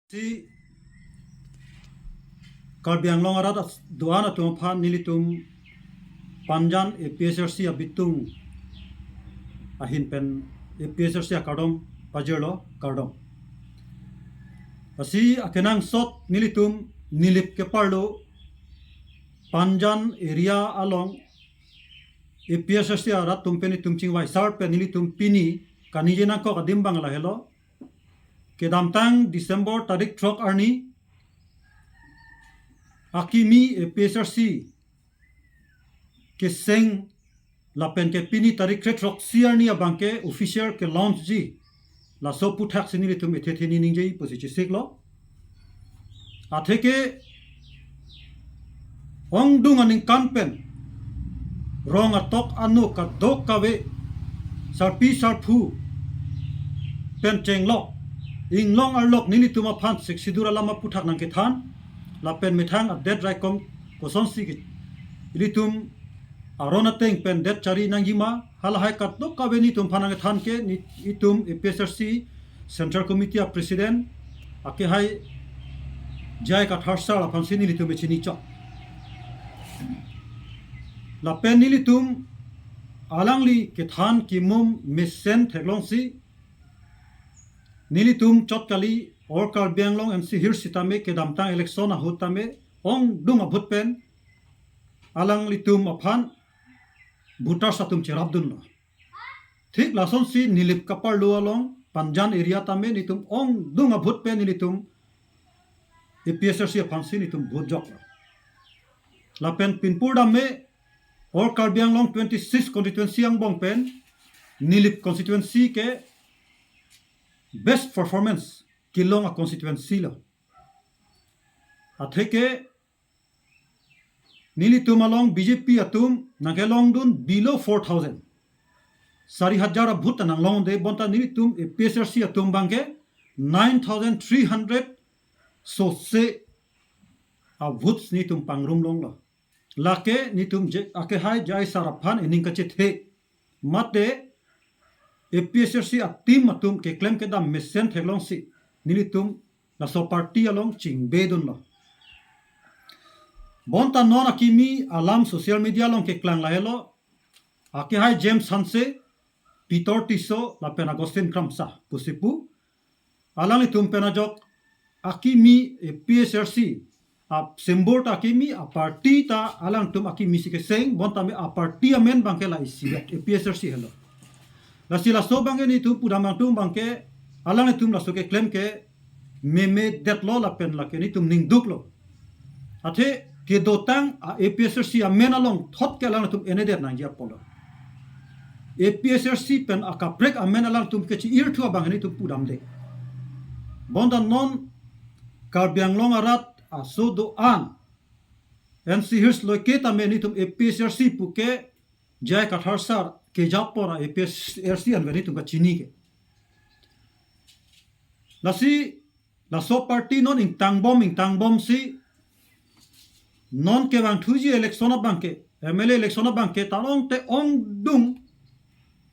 Si Karbiang long arat duana tum phan nilitum panjan APSRC abitung ahin pen APSRC kardom pajerlo kardom asi akenang sot nilitum nilip ke parlo panjan area along APSRC arat tumpeni tumching wai sar pe nilitum pini kanijena ko kadim bangla helo kedamtang December tarik trok arni Akimi APSRC ke seng lapen ke pini tarik trok siarni abangke official ke launch ji la so puthak sini tum ethetheni ningjei posichi siklo atheke ongdung aning kanpen rong atok anu ka dok kawe sarpi sarphu pen chenglok inglong arlok nini tuma phan siksidura lama puthak nang ke than lapen mithang a dead raikom koson sigit ilitum arona teng pen dead chari nangima halahai kat dok kawe ni tum phanang than ke ni itum APSRC Central Committee of President ake hai jai ka tharsa la phansini litum chini chok lapen nilitum alangli ke than kimum misen theklongsi nilitum chotkali or Karbiang long MC hirsitame ke damtang election ahutame ong dung abut pen alang litum aphan butar satum cherabdun lo thik lason si nilip kapar lo along panjan area tame nitum ong dung abut pen nilitum APSRC aphan si nitum bhojok lapen pinpur dame or Karbiang long 26 constituency ang bong pen nilip constituency ke best performance kilong a constituency lo atheke nilitum along BJP atum nagelong dun below 4000 4000 bhut nang long de bonta nilitum APSRC atum bangke 9300 so se a bhut nitum pangrum long lo lake nitum je ake hai jai saraphan ening ka chethe mate APSRC a team atum ke claim ke dam mesen thelong si nilitum la so party along chingbe dun lo bonta non akimi alam social media long ke klang la helo ake hai James Hanse Peter Tiso la pen Agustin Kramsa pusipu alang itum penajok akimi APSRC a symbol ta akimi a party ta alang tum akimi si ke seng bonta me a party amen bangke la isi APSRC helo la sila so bangke ni tu pudamang tum bangke alang tum la so ke claim ke me det lo la pen la ke ni tum ning duk lo athe ke dotang a APSRC a men along thot ke alang tum ene der nang ya polo APSRC pen a kaprek a men alang tum ke chi ir thu bang ni tum pudam de bonda non Karbiang long arat a so do an NC hirs loketa me ni tum APSRC puke jai katharsar ke japora APSRC an veni tum ka chini ke lasi la so party non ing tangbom si non ke wang thuji election banke MLA election banke talong te ong dung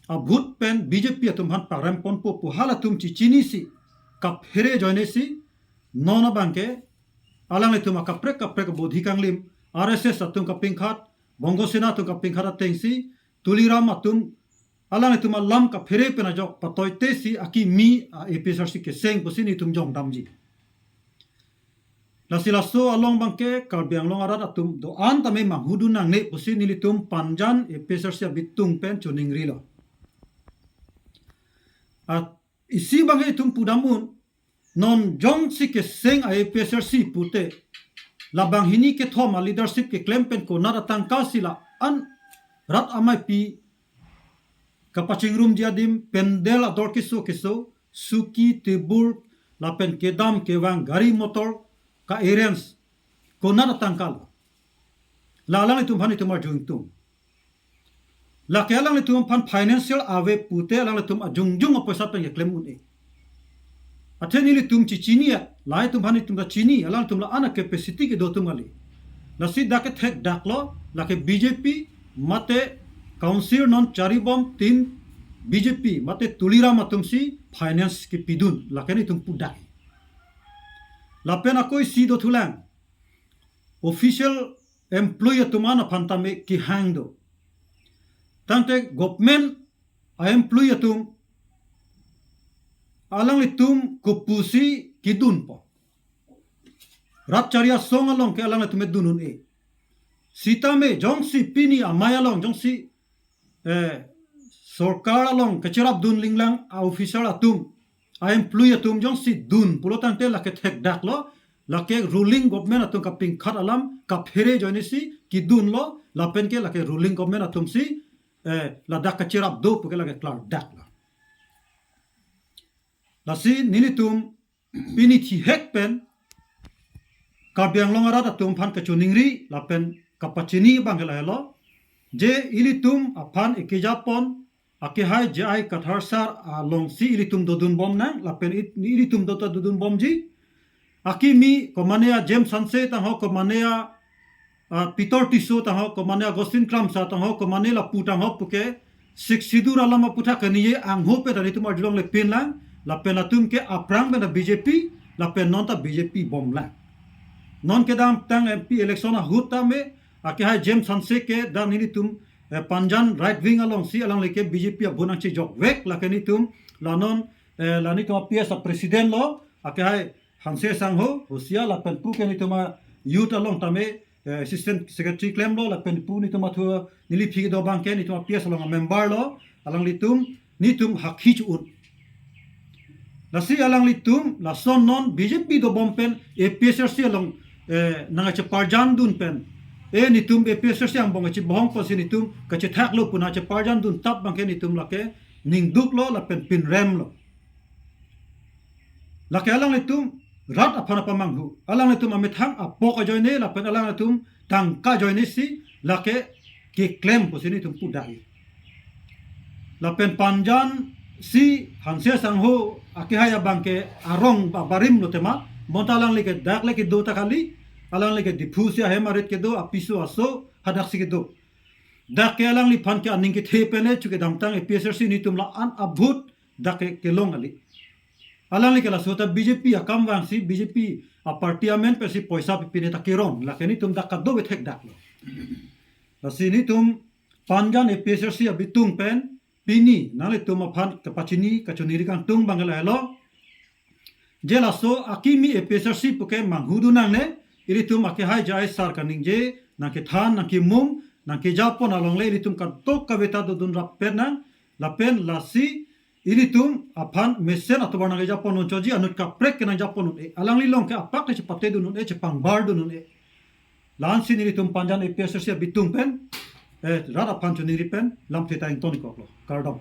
a bhut pen BJP atum han param pon po hala tum chi chini si kap here joine si non banke alang le tum kaprek bodhi kanglim RSS atum kapingkhat bongosena tum kapingkhat tengsi tuliram atum alang le tum lam ka phere pena jok patoi te si aki mi APSRC ke seng posini tum jong damji lasilaso along bangke Karbiang long arat atum do an tame manghudu nang ne posini litum panjan APSRC bitung pen chuning rilo at isi bangke tum pudamun non jong si ke seng APSRC pute labang hini ke thoma leadership ke claim pen ko nara tangka sila an rat amai pi kapaching room diadim pendel ador kiso suki tebur lapen kedam kewang gari motor ka erens ko nara tangkal la lang itum han itum ajung tum la ke lang itum pan financial ave pute lang itum ajung poisa pen claim un e atheni li tum chi chini ya lai tum han itum da chini alang tum la ana capacity ke do tum ali la si da ke thek daklo la ke BJP mate council non charibom tin BJP mate tulira matum si finance ke pidun la ke ni tum pudak lapen akoi si do thulang official employee tumana phantame ki hang do tangte government a employee tum alang litum kupusi kidun po rat charia song along ke alang tume dunun e sitame jongsi pini amaya long jongsi sorkar along kechirap dun linglang a official atum a employee atum jongsi dun pulotang te lake thek dak lo lake ruling government atum ka ping khat alam ka phere joini si kidun lo lapen ke lake ruling government atum si la dak kechirap do puke lake klar dak lo lasi ninitum pini thi hek pen kabyang longarat atum phan kachuningri lapen kapachini bangela lo je ilitum aphan ikijapon akihai jai katharsar longsi ilitum dodun bom na lapen ilitum dota dodun bom ji akimi komanea James Sanse tang ho komanea Peter Tiso tang ho komanea Agustin Kramsa tang ho komanela putang ho puke siksidur alama puta kaniye angho pe dari tum ajlong le pen lang lapen atum ke aprang bena BJP lapen non ta BJP bom lang non ke dam tang MP election a huta me akihai James Sanse ke dan ilitum panjan right wing along si alang leke BJP abunang chi jok wek lakeni tum lanon lani to PS president lo akihai Hanse Sangho Hosia lapen pu ke ni tuma youth along tame assistant secretary claim lo lapen pu ni tuma thua nili phigi do bang ke ni tuma PS along member lo alang litum ni tum hakhich un lasi alang litum la son non BJP do bompen APSRC along nanga che parjan dun pen nitum APSRC ang bong che bong ko sinitum ka che thak lo puna che parjan dun tap bang ke nitum lake ning duk lo lapen pin rem lo lake alang litum rat apana pamanghu alang litum amithang apok joine lapen alang litum tangka joine si lake ke claim ko sinitum pudai lapen panjan si Hanse Sangho akihaya bangke arong barim lo tema montalang leke dak leke do takali alang leke difusia hemarit ke do apisu aso hadak si ke do dak ke alang li phan ke aning ke thepene chuke damtang APSRC nitum la an abhut dak ke long ali alang leke la sota BJP akam wang si BJP a parliament pe si poisa pipine ta kiron la ke nitum dak ka do bethek dak lo la si nitum panjan APSRC abitung pen pini nale tuma phan kapachini kachuniri kan tung bangala hello jela so akimi APSRC puke manghudu nang ne ilitum akihai jai sar kaning je nangke than nangke mum nangke japon along le ilitum kan tok kaveta dodun rapper nang lapen lasi ilitum aphan mesen atobana ge japon onchoji anut ka prek nang japon e alang li long ke apak te chapate dunun e chepang bar dunun e lansin ilitum panjan APSRC bitung pen rada panchuniri pen lamtheta intoni koklo kardom